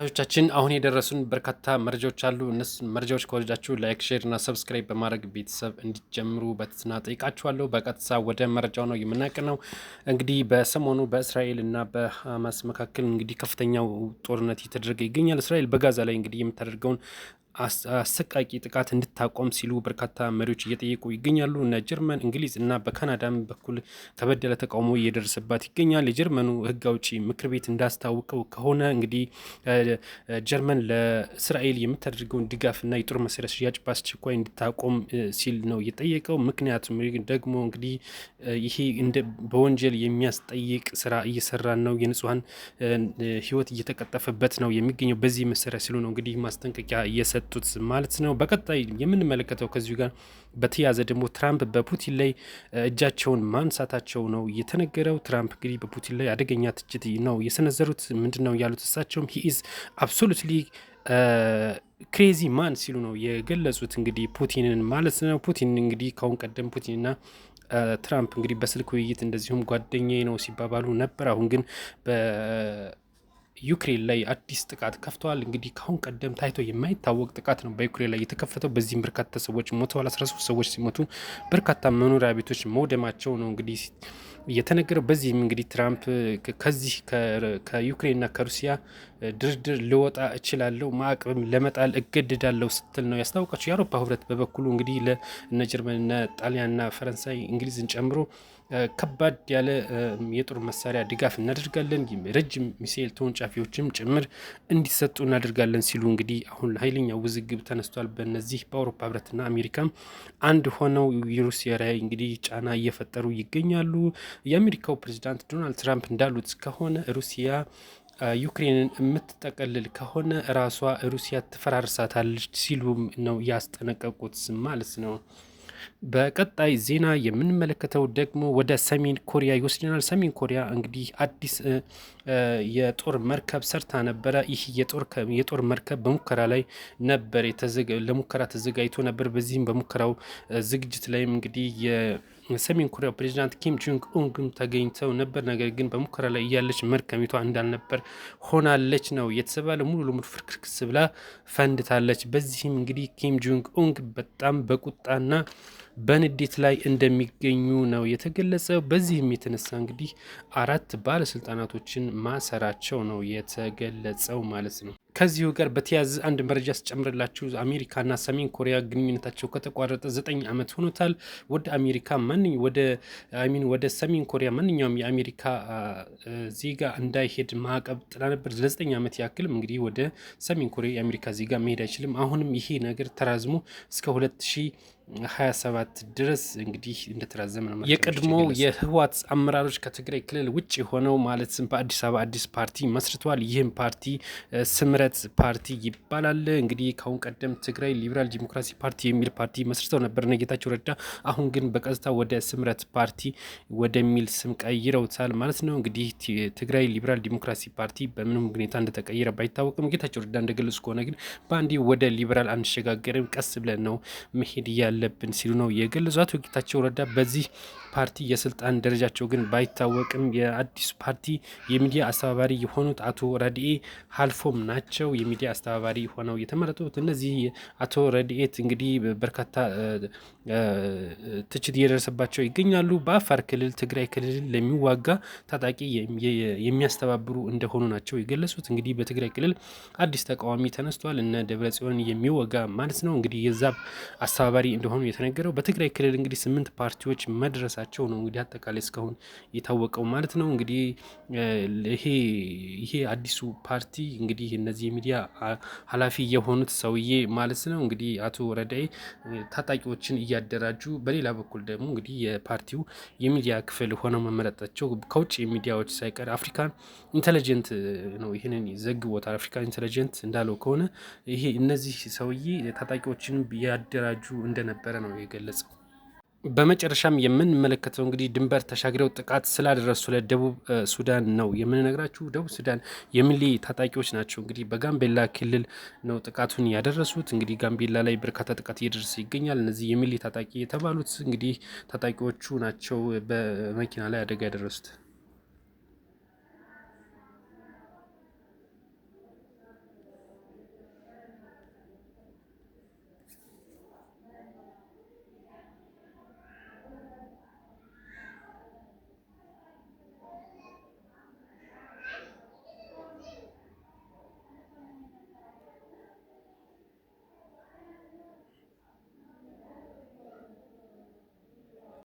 ቻችን አሁን የደረሱን በርካታ መረጃዎች አሉ። እነሱን መረጃዎች ከወደዳችሁ ላይክ፣ ሼር እና ሰብስክራይብ በማድረግ ቤተሰብ እንዲጀምሩ በትህትና ጠይቃችኋለሁ። በቀጥታ ወደ መረጃው ነው የምናቀነው። እንግዲህ በሰሞኑ በእስራኤል እና በሐማስ መካከል እንግዲህ ከፍተኛው ጦርነት እየተደረገ ይገኛል። እስራኤል በጋዛ ላይ እንግዲህ የምታደርገውን አሰቃቂ ጥቃት እንድታቆም ሲሉ በርካታ መሪዎች እየጠየቁ ይገኛሉ። እነ ጀርመን፣ እንግሊዝ እና በካናዳም በኩል ከበደለ ተቃውሞ እየደረሰባት ይገኛል። የጀርመኑ ሕግ አውጪ ምክር ቤት እንዳስታወቀው ከሆነ እንግዲህ ጀርመን ለእስራኤል የምታደርገውን ድጋፍና የጦር መሳሪያ ሽያጭ በአስቸኳይ እንድታቆም ሲል ነው የጠየቀው። ምክንያቱም ደግሞ እንግዲህ ይሄ በወንጀል የሚያስጠይቅ ስራ እየሰራን ነው፣ የንጹሐን ሕይወት እየተቀጠፈበት ነው የሚገኘው በዚህ መሳሪያ ሲሉ ነው እንግዲህ ማስጠንቀቂያ እየሰጡ ማለት ነው። በቀጣይ የምንመለከተው ከዚሁ ጋር በተያያዘ ደግሞ ትራምፕ በፑቲን ላይ እጃቸውን ማንሳታቸው ነው የተነገረው። ትራምፕ እንግዲህ በፑቲን ላይ አደገኛ ትችት ነው የሰነዘሩት። ምንድን ነው ያሉት? እሳቸውም ሂ ኢዝ አብሶሉትሊ ክሬዚ ማን ሲሉ ነው የገለጹት። እንግዲህ ፑቲንን ማለት ነው። ፑቲን እንግዲህ ካሁን ቀደም ፑቲንና ትራምፕ እንግዲህ በስልክ ውይይት እንደዚሁም ጓደኛዬ ነው ሲባባሉ ነበር። አሁን ግን ዩክሬን ላይ አዲስ ጥቃት ከፍተዋል። እንግዲህ ካሁን ቀደም ታይቶ የማይታወቅ ጥቃት ነው በዩክሬን ላይ የተከፈተው። በዚህም በርካታ ሰዎች ሞተዋል። 13 ሰዎች ሲሞቱ በርካታ መኖሪያ ቤቶች መውደማቸው ነው እንግዲህ የተነገረው። በዚህም እንግዲህ ትራምፕ ከዚህ ከዩክሬንና ከሩሲያ ድርድር ልወጣ እችላለሁ፣ ማዕቀብም ለመጣል እገድዳለሁ ስትል ነው ያስታወቃቸው። የአውሮፓ ህብረት በበኩሉ እንግዲህ ለእነ ጀርመንና ጣሊያንና ፈረንሳይ እንግሊዝን ጨምሮ ከባድ ያለ የጦር መሳሪያ ድጋፍ እናደርጋለን፣ ረጅም ሚሳኤል ተወንጫፊዎችም ጭምር እንዲሰጡ እናደርጋለን ሲሉ እንግዲህ አሁን ኃይለኛ ውዝግብ ተነስቷል። በነዚህ በአውሮፓ ህብረትና አሜሪካም አንድ ሆነው የሩሲያ ላይ እንግዲህ ጫና እየፈጠሩ ይገኛሉ። የአሜሪካው ፕሬዚዳንት ዶናልድ ትራምፕ እንዳሉት ከሆነ ሩሲያ ዩክሬንን የምትጠቀልል ከሆነ ራሷ ሩሲያ ትፈራርሳታለች ሲሉም ነው ያስጠነቀቁት ማለት ነው። በቀጣይ ዜና የምንመለከተው ደግሞ ወደ ሰሜን ኮሪያ ይወስደናል። ሰሜን ኮሪያ እንግዲህ አዲስ የጦር መርከብ ሰርታ ነበረ። ይህ የጦር መርከብ በሙከራ ላይ ነበር ለሙከራ ተዘጋጅቶ ነበር። በዚህም በሙከራው ዝግጅት ላይም እንግዲህ የሰሜን ኮሪያ ፕሬዚዳንት ኪም ጆንግ ኡንግም ተገኝተው ነበር። ነገር ግን በሙከራ ላይ እያለች መርከሚቷ እንዳልነበር ሆናለች ነው የተባለ። ሙሉ ለሙሉ ፍርክርክስ ብላ ፈንድታለች። በዚህም እንግዲህ ኪም ጆንግ ኡንግ በጣም በቁጣና በንዴት ላይ እንደሚገኙ ነው የተገለጸው። በዚህም የተነሳ እንግዲህ 4 ባለስልጣናቶችን ማሰራቸው ነው የተገለጸው ማለት ነው። ከዚሁ ጋር በተያያዘ አንድ መረጃ ስጨምርላችሁ አሜሪካና ሰሜን ኮሪያ ግንኙነታቸው ከተቋረጠ 9 ዓመት ሆኖታል። ወደ ሰሜን ኮሪያ ማንኛውም የአሜሪካ ዜጋ እንዳይሄድ ማዕቀብ ጥላ ነበር። ለ9 ዓመት ያክልም እንግዲህ ወደ ሰሜን ኮሪያ የአሜሪካ ዜጋ መሄድ አይችልም። አሁንም ይሄ ነገር ተራዝሞ እስከ 2027 ድረስ እንግዲህ እንደተራዘመ ነው። የቀድሞ የህወሓት አመራሮች ከትግራይ ክልል ውጭ ሆነው ማለትም በአዲስ አበባ አዲስ ፓርቲ መስርተዋል። ይህም ፓርቲ ስምረት ፓርቲ ይባላል። እንግዲህ ካሁን ቀደም ትግራይ ሊበራል ዲሞክራሲ ፓርቲ የሚል ፓርቲ መስርተው ነበር ጌታቸው ረዳ። አሁን ግን በቀጥታ ወደ ስምረት ፓርቲ ወደሚል ስም ቀይረውታል ማለት ነው። እንግዲህ ትግራይ ሊበራል ዲሞክራሲ ፓርቲ በምንም ሁኔታ እንደተቀየረ ባይታወቅም ጌታቸው ረዳ እንደገለጹ ከሆነ ግን በአንዴ ወደ ሊበራል አንሸጋገርም፣ ቀስ ብለን ነው መሄድ ያለብን ሲሉ ነው የገለጹት። አቶ ጌታቸው ረዳ በዚህ ፓርቲ የስልጣን ደረጃቸው ግን ባይታወቅም የአዲሱ ፓርቲ የሚዲያ አስተባባሪ የሆኑት አቶ ረድኤ ሀልፎም ናቸው የሚዲያ አስተባባሪ ሆነው የተመረጡት። እነዚህ አቶ ረድኤት እንግዲህ በርካታ ትችት እየደረሰባቸው ይገኛሉ። በአፋር ክልል፣ ትግራይ ክልል ለሚዋጋ ታጣቂ የሚያስተባብሩ እንደሆኑ ናቸው የገለጹት። እንግዲህ በትግራይ ክልል አዲስ ተቃዋሚ ተነስቷል፣ እነ ደብረጽዮን የሚወጋ ማለት ነው። እንግዲህ የዛብ አስተባባሪ እንደሆኑ የተነገረው። በትግራይ ክልል እንግዲህ 8 ፓርቲዎች መድረሳቸው ነው እንግዲህ አጠቃላይ እስካሁን የታወቀው ማለት ነው። እንግዲህ ይሄ አዲሱ ፓርቲ እንግዲህ እነዚህ የሚዲያ ኃላፊ የሆኑት ሰውዬ ማለት ነው እንግዲህ አቶ ረዳይ ታጣቂዎችን እያደራጁ፣ በሌላ በኩል ደግሞ እንግዲህ የፓርቲው የሚዲያ ክፍል ሆነው መመረጣቸው ከውጭ ሚዲያዎች ሳይቀር አፍሪካን ኢንተለጀንት ነው ይህንን ዘግቦታል። አፍሪካን ኢንተለጀንት እንዳለው ከሆነ ይሄ እነዚህ ሰውዬ ታጣቂዎችን ያደራጁ እንደነበረ ነው የገለጸው። በመጨረሻም የምንመለከተው እንግዲህ ድንበር ተሻግረው ጥቃት ስላደረሱ ለደቡብ ሱዳን ነው የምንነግራችሁ። ደቡብ ሱዳን የሚሊ ታጣቂዎች ናቸው እንግዲህ በጋምቤላ ክልል ነው ጥቃቱን ያደረሱት። እንግዲህ ጋምቤላ ላይ በርካታ ጥቃት እየደረሰ ይገኛል። እነዚህ የሚሊ ታጣቂ የተባሉት እንግዲህ ታጣቂዎቹ ናቸው በመኪና ላይ አደጋ ያደረሱት።